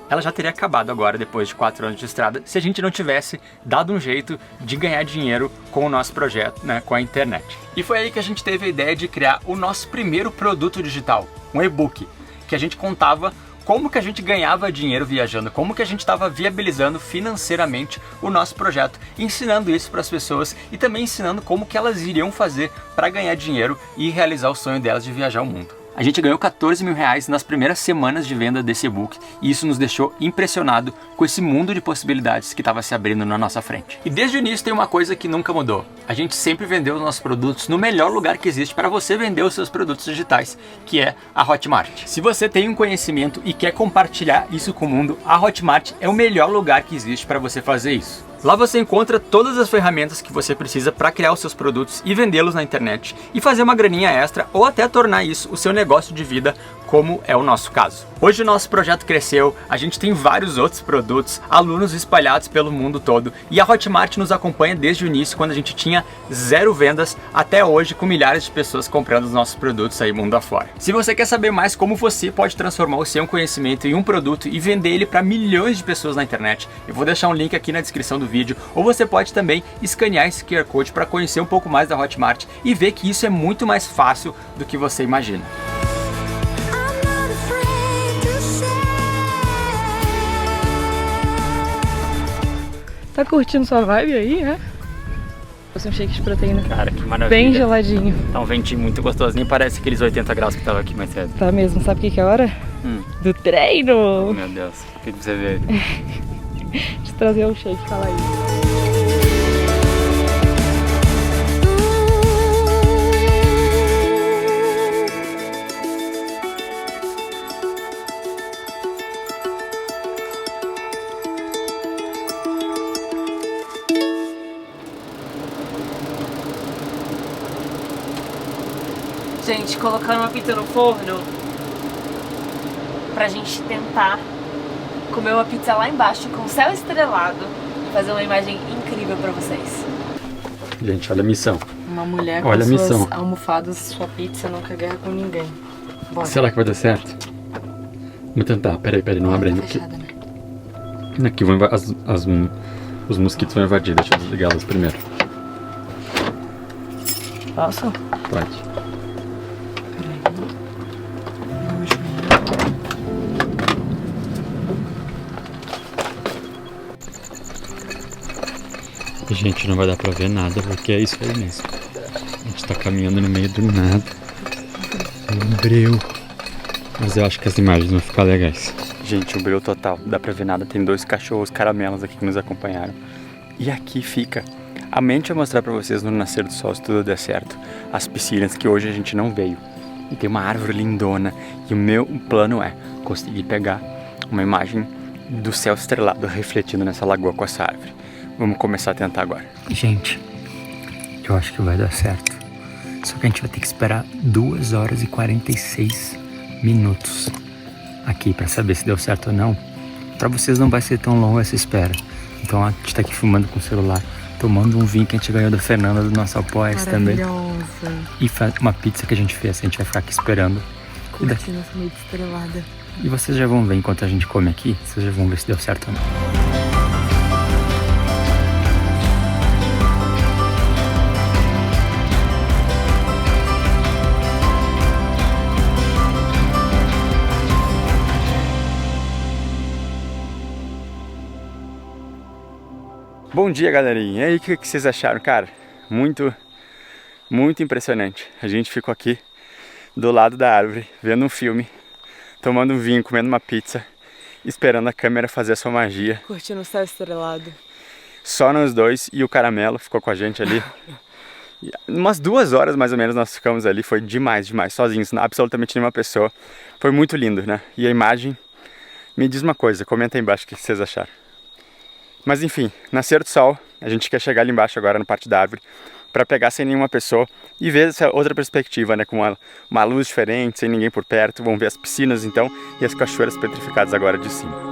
ela já teria acabado agora, depois de 4 anos de estrada, se a gente não tivesse dado um jeito de ganhar dinheiro com o nosso projeto, né, com a internet. E foi aí que a gente teve a ideia de criar o nosso primeiro produto digital, um e-book, que a gente contava como que a gente ganhava dinheiro viajando, como que a gente estava viabilizando financeiramente o nosso projeto, ensinando isso para as pessoas e também ensinando como que elas iriam fazer para ganhar dinheiro e realizar o sonho delas de viajar o mundo. A gente ganhou 14 mil reais nas primeiras semanas de venda desse e-book e isso nos deixou impressionado com esse mundo de possibilidades que estava se abrindo na nossa frente. E desde o início tem uma coisa que nunca mudou. A gente sempre vendeu os nossos produtos no melhor lugar que existe para você vender os seus produtos digitais, que é a Hotmart. Se você tem um conhecimento e quer compartilhar isso com o mundo, a Hotmart é o melhor lugar que existe para você fazer isso. Lá você encontra todas as ferramentas que você precisa para criar os seus produtos e vendê-los na internet e fazer uma graninha extra ou até tornar isso o seu negócio de vida, como é o nosso caso. Hoje o nosso projeto cresceu, a gente tem vários outros produtos, alunos espalhados pelo mundo todo e a Hotmart nos acompanha desde o início, quando a gente tinha 0 vendas, até hoje com milhares de pessoas comprando os nossos produtos aí mundo afora. Se você quer saber mais como você pode transformar o seu conhecimento em um produto e vender ele para milhões de pessoas na internet, eu vou deixar um link aqui na descrição do vídeo, ou você pode também escanear esse QR Code para conhecer um pouco mais da Hotmart e ver que isso é muito mais fácil do que você imagina. Tá curtindo sua vibe aí, né? Fazer um shake de proteína. Cara, que maravilha. Bem geladinho. Tá um ventinho muito gostoso, nem parece aqueles 80 graus que tava aqui mais cedo. Tá mesmo, sabe o que é a hora? Do treino! Oh, meu Deus, o que você vê? De trazer um shake, fala aí. Gente, colocando uma pizza no forno pra gente tentar comer uma pizza lá embaixo com o céu estrelado e fazer uma imagem incrível pra vocês. Gente, olha a missão. Uma mulher Olha com a suas missão. almofadas, sua pizza, não quer guerra com ninguém. Bora. Será que vai dar certo? Vamos tentar. Peraí, não abre ainda. Fechada, né? Aqui vão os mosquitos vão invadir. Deixa eu desligá-los primeiro. Posso? Pode. Gente, não vai dar pra ver nada, porque é isso aí mesmo. A gente tá caminhando no meio do nada. Um breu. Mas eu acho que as imagens vão ficar legais. Gente, um breu total. Dá pra ver nada. Tem 2 cachorros caramelos aqui que nos acompanharam. E aqui fica a mente vai mostrar pra vocês no nascer do sol, se tudo der certo, as piscinas que hoje a gente não veio. E tem uma árvore lindona. E o meu plano é conseguir pegar uma imagem do céu estrelado refletindo nessa lagoa com essa árvore. Vamos começar a tentar agora. Gente, eu acho que vai dar certo. Só que a gente vai ter que esperar 2 horas e 46 minutos aqui pra saber se deu certo ou não. Pra vocês não vai ser tão longa essa espera. Então a gente tá aqui filmando com o celular, tomando um vinho que a gente ganhou da Fernanda do nosso Apoia-se também. E uma pizza que a gente fez. A gente vai ficar aqui esperando. Curtindo essa noite estrelada. E vocês já vão ver enquanto a gente come aqui. Vocês já vão ver se deu certo ou não. Bom dia, galerinha. E aí, o que vocês acharam? Cara, muito impressionante. A gente ficou aqui do lado da árvore, vendo um filme, tomando um vinho, comendo uma pizza, esperando a câmera fazer a sua magia. Curtindo o céu estrelado. Só nós dois e o Caramelo ficou com a gente ali. E umas 2 horas mais ou menos nós ficamos ali, foi demais, sozinhos, absolutamente nenhuma pessoa. Foi muito lindo, né? E a imagem, me diz uma coisa, comenta aí embaixo o que vocês acharam. Mas enfim, nascer do sol, a gente quer chegar ali embaixo agora na parte da árvore para pegar sem nenhuma pessoa e ver essa outra perspectiva, né, com uma luz diferente, sem ninguém por perto. Vamos ver as piscinas então e as cachoeiras petrificadas agora de cima.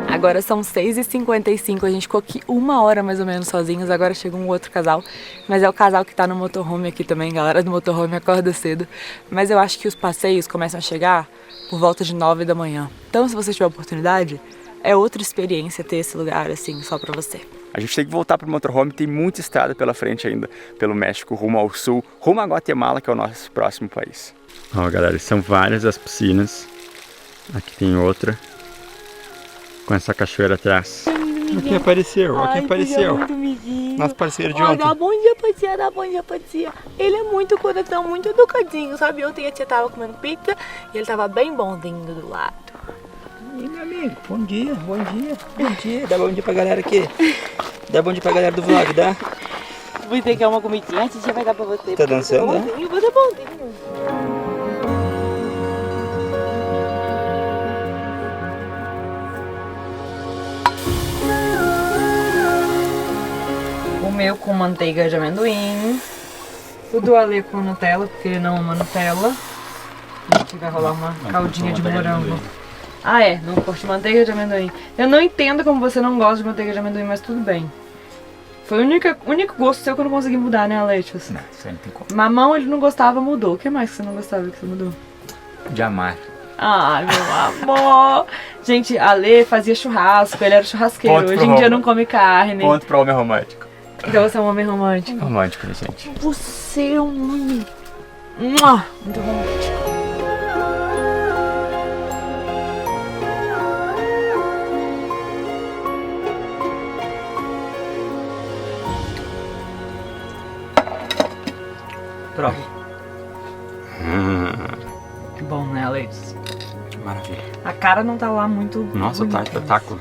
Agora são 6h55, a gente ficou aqui 1 hora mais ou menos sozinhos, agora chega um outro casal, mas é o casal que tá no motorhome aqui também, galera do motorhome acorda cedo, mas eu acho que os passeios começam a chegar por volta de 9 da manhã, então se você tiver oportunidade, é outra experiência ter esse lugar assim, só pra você. A gente tem que voltar pro motorhome, tem muita estrada pela frente ainda, pelo México, rumo ao sul, rumo a Guatemala, que é o nosso próximo país. Ó, galera, são várias as piscinas, aqui tem outra. Com essa cachoeira atrás. Aqui apareceu, Nosso parceiro de ontem. Dá bom dia, patia. Ele é muito coração, muito educadinho, sabe? Ontem a tia tava comendo pizza e ele tava bem bonzinho do lado. E meu amigo, bom dia. Dá bom dia pra galera aqui. Dá bom dia pra galera do vlog, dá? Você quer uma comidinha? A tia vai dar pra você. Tá dançando, né? Você é bonzinho. O meu com manteiga de amendoim, o do Ale com Nutella, porque ele não ama Nutella. Aqui vai rolar uma caldinha de morango. Ah é, não curte manteiga de amendoim. Eu não entendo como você não gosta de manteiga de amendoim, mas tudo bem. Foi o único gosto seu que eu não consegui mudar, né, Ale? Tipo assim. Não, isso aí não tem como. Mamão ele não gostava, mudou. O que mais que você não gostava que você mudou? De amar. Ai, meu amor! Gente, Ale fazia churrasco, ele era churrasqueiro. Ponto Hoje em dia não come carne. Ponto pro homem romântico. Então você é um homem romântico. Romântico, né, gente? Você é um homem muito romântico. Pronto. É bom, né, Alex? Maravilha. A cara não tá lá muito. Nossa, bonita, tá espetáculo.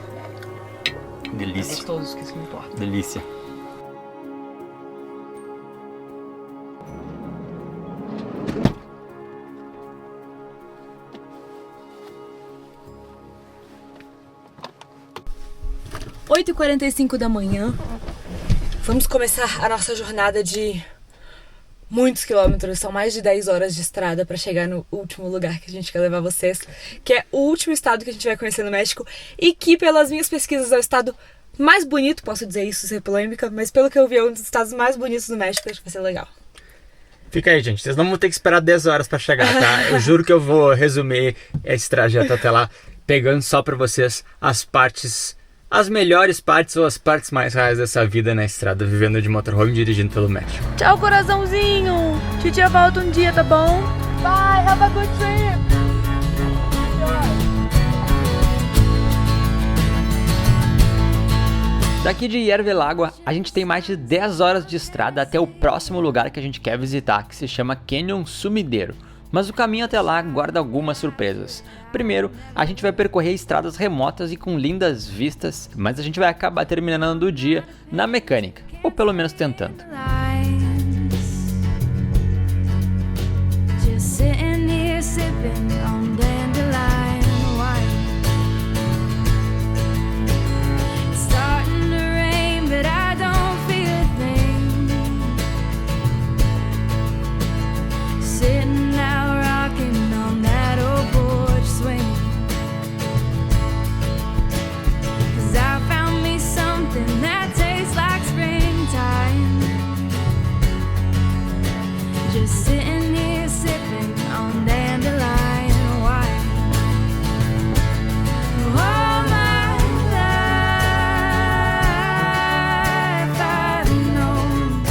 Delícia. Gostoso, que isso não importa. Delícia. Oi, 8h45 da manhã. Vamos começar a nossa jornada de muitos quilômetros. São mais de 10 horas de estrada para chegar no último lugar que a gente quer levar vocês, que é o último estado que a gente vai conhecer no México e que, pelas minhas pesquisas, é o estado mais bonito. Posso dizer isso, ser polêmica, mas pelo que eu vi, é um dos estados mais bonitos do México. Acho que vai ser legal. Fica aí, gente. Vocês não vão ter que esperar 10 horas para chegar, tá? Eu juro que eu vou resumir esse trajeto até lá, pegando só para vocês as melhores partes ou as partes mais raras dessa vida na estrada, vivendo de motorhome, dirigindo pelo México. Tchau, coraçãozinho. Titia volta um dia, tá bom? Bye, have a good trip. Daqui de Yervelagua, a gente tem mais de 10 horas de estrada até o próximo lugar que a gente quer visitar, que se chama Canyon Sumideiro. Mas o caminho até lá guarda algumas surpresas. Primeiro, a gente vai percorrer estradas remotas e com lindas vistas, mas a gente vai acabar terminando o dia na mecânica, ou pelo menos tentando. Just sitting here sipping on dandelion wine. All my life I've known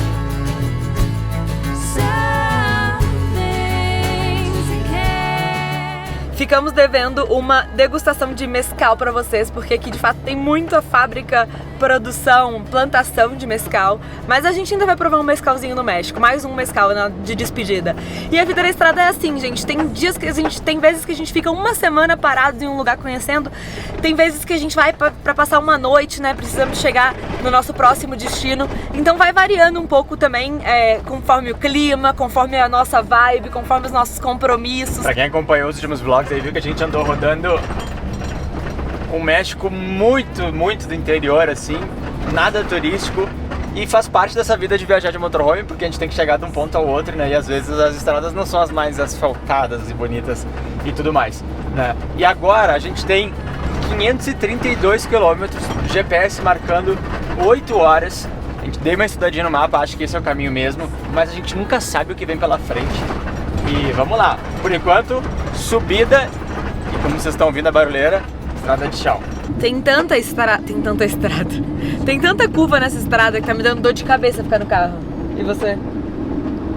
some things you can't. Ficamos devendo uma degustação de mezcal pra vocês, porque aqui de fato tem muita fábrica, produção, plantação de mezcal, mas a gente ainda vai provar um mezcalzinho no México, mais um mezcal de despedida. E a vida da estrada é assim, gente, tem dias que tem vezes que a gente fica uma semana parado em um lugar conhecendo, tem vezes que a gente vai pra passar uma noite, né, precisamos chegar no nosso próximo destino, então vai variando um pouco também, conforme o clima, conforme a nossa vibe, conforme os nossos compromissos. Pra quem acompanhou os últimos vlogs aí viu que a gente andou rodando o México muito do interior, assim, nada turístico, e faz parte dessa vida de viajar de motorhome, porque a gente tem que chegar de um ponto ao outro, né, e às vezes as estradas não são as mais asfaltadas e bonitas e tudo mais, né. E agora a gente tem 532 quilômetros, GPS marcando 8 horas, a gente deu uma estudadinha no mapa, acho que esse é o caminho mesmo, mas a gente nunca sabe o que vem pela frente, e vamos lá, por enquanto, subida, e como vocês estão ouvindo a barulheira, estrada de chão. Tem tanta estrada, tem tanta curva nessa estrada que tá me dando dor de cabeça ficar no carro. E você?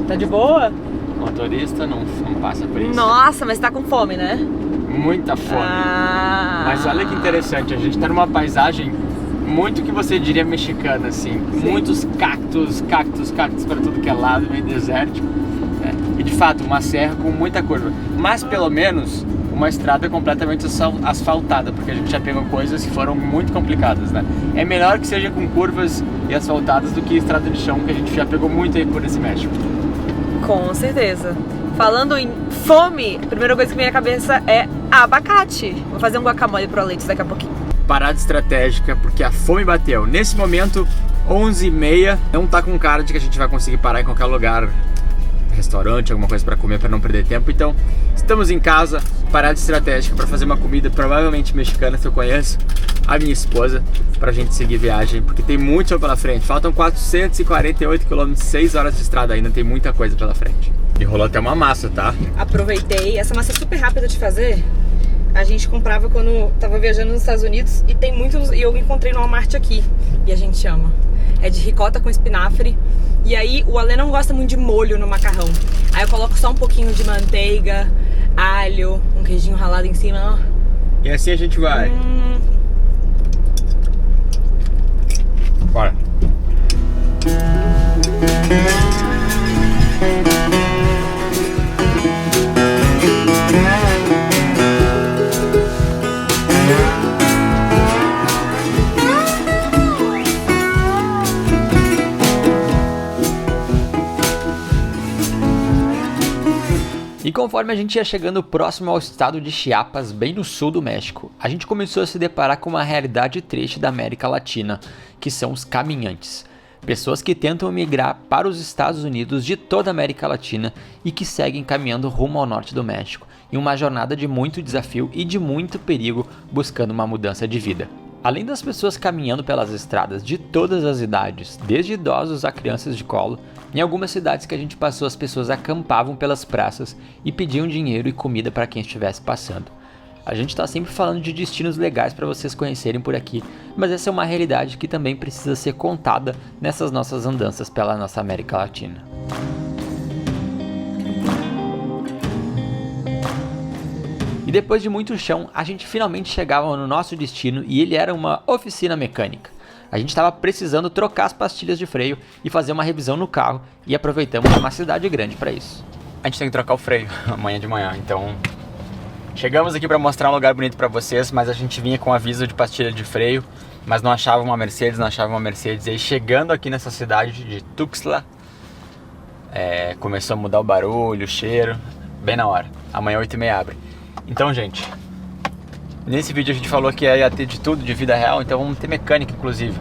Tá de boa? Motorista não passa por isso. Nossa, mas tá com fome, né? Muita fome. Mas olha que interessante, a gente tá numa paisagem muito que você diria mexicana, assim. Sim. Muitos cactos pra tudo que é lado, meio desértico. Né? E de fato, uma serra com muita curva. Mas pelo menos uma estrada completamente asfaltada, porque a gente já pegou coisas que foram muito complicadas, né? É melhor que seja com curvas e asfaltadas do que estrada de chão, que a gente já pegou muito aí por esse México. Com certeza. Falando em fome, a primeira coisa que vem à cabeça é abacate. Vou fazer um guacamole pro leite daqui a pouquinho. Parada estratégica, porque a fome bateu. Nesse momento, 11h30, não tá com cara de que a gente vai conseguir parar em qualquer lugar, restaurante, alguma coisa para comer, para não perder tempo. Então, estamos em casa, parada estratégica para fazer uma comida provavelmente mexicana, se eu conheço a minha esposa, pra gente seguir viagem, porque tem muito chão pela frente. Faltam 448 km, 6 horas de estrada ainda, tem muita coisa pela frente. E rolou até uma massa, tá? Aproveitei, essa massa é super rápida de fazer. A gente comprava quando tava viajando nos Estados Unidos e tem muitos, e eu encontrei no Walmart aqui, e a gente ama. É de ricota com espinafre. E aí o Alê não gosta muito de molho no macarrão. Aí eu coloco só um pouquinho de manteiga, alho, um queijinho ralado em cima, ó. E assim a gente vai. Bora. E conforme a gente ia chegando próximo ao estado de Chiapas, bem no sul do México, a gente começou a se deparar com uma realidade triste da América Latina, que são os caminhantes. Pessoas que tentam migrar para os Estados Unidos de toda a América Latina e que seguem caminhando rumo ao norte do México, em uma jornada de muito desafio e de muito perigo, buscando uma mudança de vida. Além das pessoas caminhando pelas estradas de todas as idades, desde idosos a crianças de colo, em algumas cidades que a gente passou as pessoas acampavam pelas praças e pediam dinheiro e comida para quem estivesse passando. A gente está sempre falando de destinos legais para vocês conhecerem por aqui, mas essa é uma realidade que também precisa ser contada nessas nossas andanças pela nossa América Latina. E depois de muito chão, a gente finalmente chegava no nosso destino e ele era uma oficina mecânica. A gente estava precisando trocar as pastilhas de freio e fazer uma revisão no carro e aproveitamos uma cidade grande para isso. A gente tem que trocar o freio amanhã de manhã, então chegamos aqui para mostrar um lugar bonito para vocês, mas a gente vinha com aviso de pastilha de freio, mas não achava uma Mercedes, e aí chegando aqui nessa cidade de Tuxtla, começou a mudar o barulho, o cheiro, bem na hora. Amanhã 8h30 abre. Então, gente, nesse vídeo a gente falou que ia ter de tudo de vida real, então vamos ter mecânica inclusive.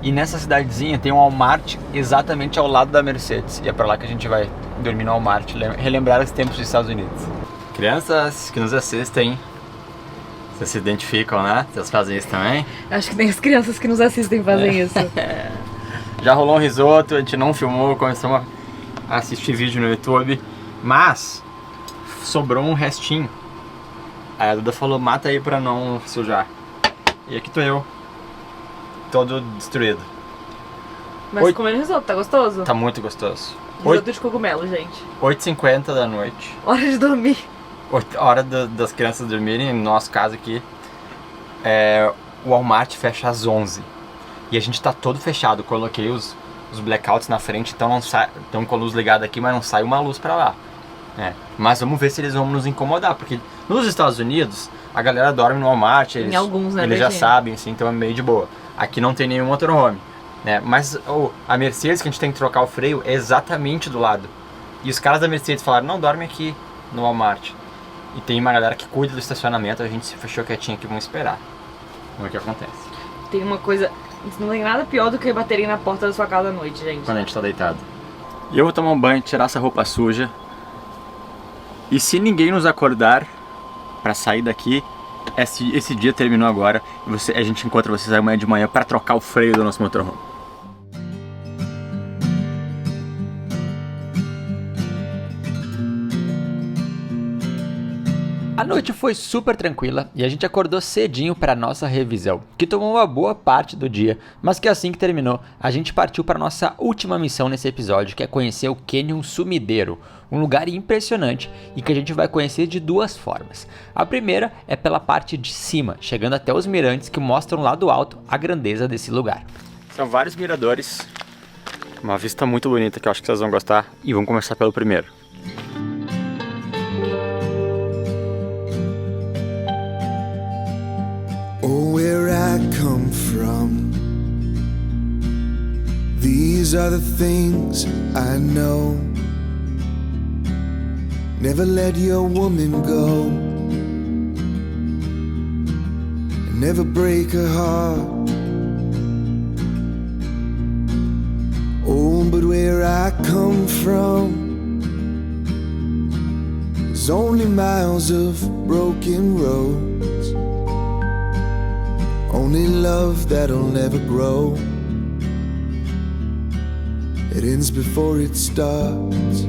E nessa cidadezinha tem um Walmart exatamente ao lado da Mercedes, e é pra lá que a gente vai dormir no Walmart, relembrar os tempos dos Estados Unidos. Crianças que nos assistem, vocês se identificam, né? Vocês fazem isso também? Acho que nem as crianças que nos assistem fazem isso. Já rolou um risoto, a gente não filmou, começamos assistir vídeo no YouTube, mas sobrou um restinho. Aí a Duda falou, mata aí pra não sujar. E aqui tô eu, todo destruído. Mas comendo risoto, tá gostoso? Tá muito gostoso. Risoto de cogumelo, gente. 8h50 da noite. Hora de dormir. Hora das crianças dormirem, no nosso caso aqui. O Walmart fecha às 11. E a gente tá todo fechado. Coloquei os blackouts na frente, então não sai, estão com a luz ligada aqui, mas não sai uma luz pra lá. Mas vamos ver se eles vão nos incomodar, porque nos Estados Unidos a galera dorme no Walmart, eles já sabem, assim, então é meio de boa. Aqui não tem nenhum motorhome, mas a Mercedes, que a gente tem que trocar o freio, é exatamente do lado. E os caras da Mercedes falaram, não, dorme aqui no Walmart. E tem uma galera que cuida do estacionamento, a gente se fechou quietinho aqui, vamos esperar. Vamos ver o que acontece. Tem uma coisa, não tem nada pior do que baterem na porta da sua casa à noite, gente. Quando a gente tá deitado. E eu vou tomar um banho, tirar essa roupa suja. E se ninguém nos acordar pra sair daqui, esse dia terminou agora. E a gente encontra vocês amanhã de manhã pra trocar o freio do nosso motorhome. A noite foi super tranquila e a gente acordou cedinho para nossa revisão, que tomou uma boa parte do dia, mas que assim que terminou, a gente partiu para nossa última missão nesse episódio, que é conhecer o Canyon Sumideiro, um lugar impressionante e que a gente vai conhecer de duas formas. A primeira é pela parte de cima, chegando até os mirantes que mostram lá do alto a grandeza desse lugar. São vários miradores, uma vista muito bonita que eu acho que vocês vão gostar, e vamos começar pelo primeiro. Oh, where I come from, these are the things I know. Never let your woman go, and never break her heart. Oh, but where I come from, there's only miles of broken roads. Only love that'll never grow. It ends before it starts.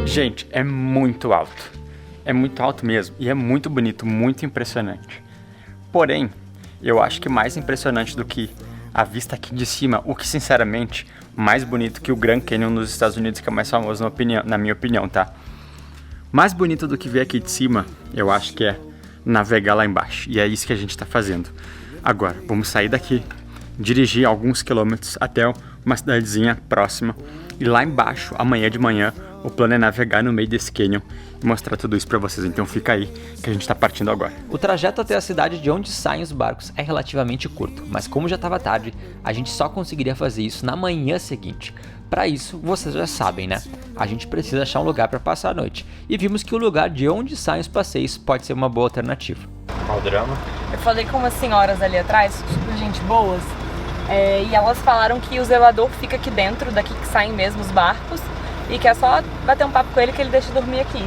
Gente, é muito alto. É muito alto mesmo. E é muito bonito, muito impressionante. Porém, eu acho que mais impressionante do que a vista aqui de cima, o que sinceramente mais bonito que o Grand Canyon nos Estados Unidos, que é o mais famoso na minha opinião, tá? Mais bonito do que ver aqui de cima, eu acho que é navegar lá embaixo. E é isso que a gente tá fazendo. Agora, vamos sair daqui, dirigir alguns quilômetros até uma cidadezinha próxima. E lá embaixo, amanhã de manhã, o plano é navegar no meio desse canyon e mostrar tudo isso pra vocês. Então fica aí que a gente tá partindo agora. O trajeto até a cidade de onde saem os barcos é relativamente curto, mas como já estava tarde, a gente só conseguiria fazer isso na manhã seguinte. Para isso, vocês já sabem, né? A gente precisa achar um lugar para passar a noite. E vimos que o lugar de onde saem os passeios pode ser uma boa alternativa. Qual o drama? Eu falei com umas senhoras ali atrás, super gente boas, e elas falaram que o zelador fica aqui dentro, daqui que saem mesmo os barcos, e que é só bater um papo com ele que ele deixa dormir aqui.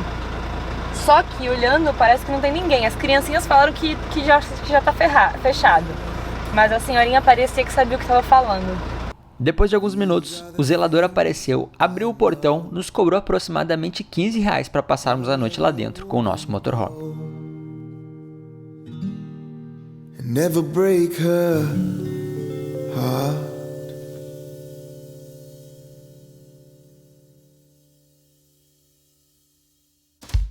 Só que olhando parece que não tem ninguém. As criancinhas falaram que já tá fechado. Mas a senhorinha parecia que sabia o que estava falando. Depois de alguns minutos, o zelador apareceu, abriu o portão, nos cobrou aproximadamente R$15 para passarmos a noite lá dentro com o nosso motorhome. Never break her heart.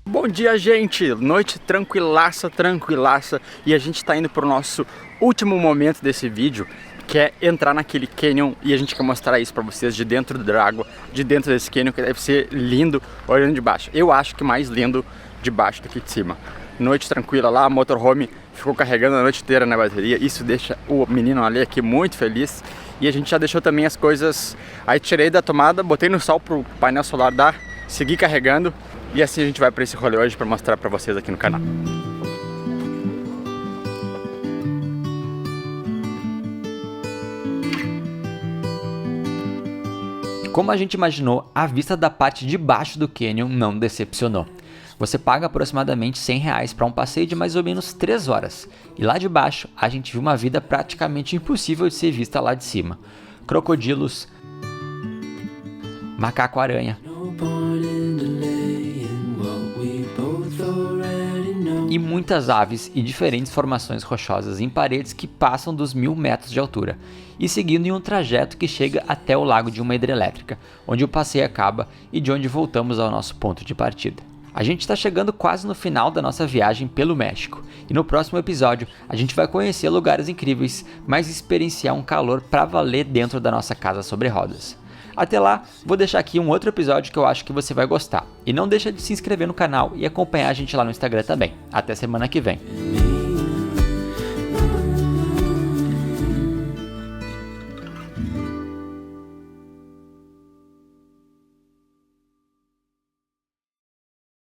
Bom dia, gente! Noite tranquilaça, tranquilaça. E a gente tá indo pro nosso último momento desse vídeo, que é entrar naquele canyon, e a gente quer mostrar isso pra vocês de dentro da água, de dentro desse canyon, que deve ser lindo olhando de baixo. Eu acho que mais lindo de baixo do que de cima. Noite tranquila lá, motorhome ficou carregando a noite inteira na bateria. Isso deixa o menino ali aqui muito feliz. E a gente já deixou também as coisas... Aí tirei da tomada, botei no sol pro painel solar dar, segui carregando. E assim a gente vai para esse rolê hoje para mostrar para vocês aqui no canal. Como a gente imaginou, a vista da parte de baixo do canyon não decepcionou. Você paga aproximadamente R$100 para um passeio de mais ou menos 3 horas. E lá de baixo a gente viu uma vida praticamente impossível de ser vista lá de cima. Crocodilos, macaco-aranha e muitas aves e diferentes formações rochosas em paredes que passam dos 1000 metros de altura e seguindo em um trajeto que chega até o lago de uma hidrelétrica, onde o passeio acaba e de onde voltamos ao nosso ponto de partida. A gente está chegando quase no final da nossa viagem pelo México e no próximo episódio a gente vai conhecer lugares incríveis, mas experienciar um calor pra valer dentro da nossa casa sobre rodas. Até lá, vou deixar aqui um outro episódio que eu acho que você vai gostar. E não deixa de se inscrever no canal e acompanhar a gente lá no Instagram também. Até semana que vem.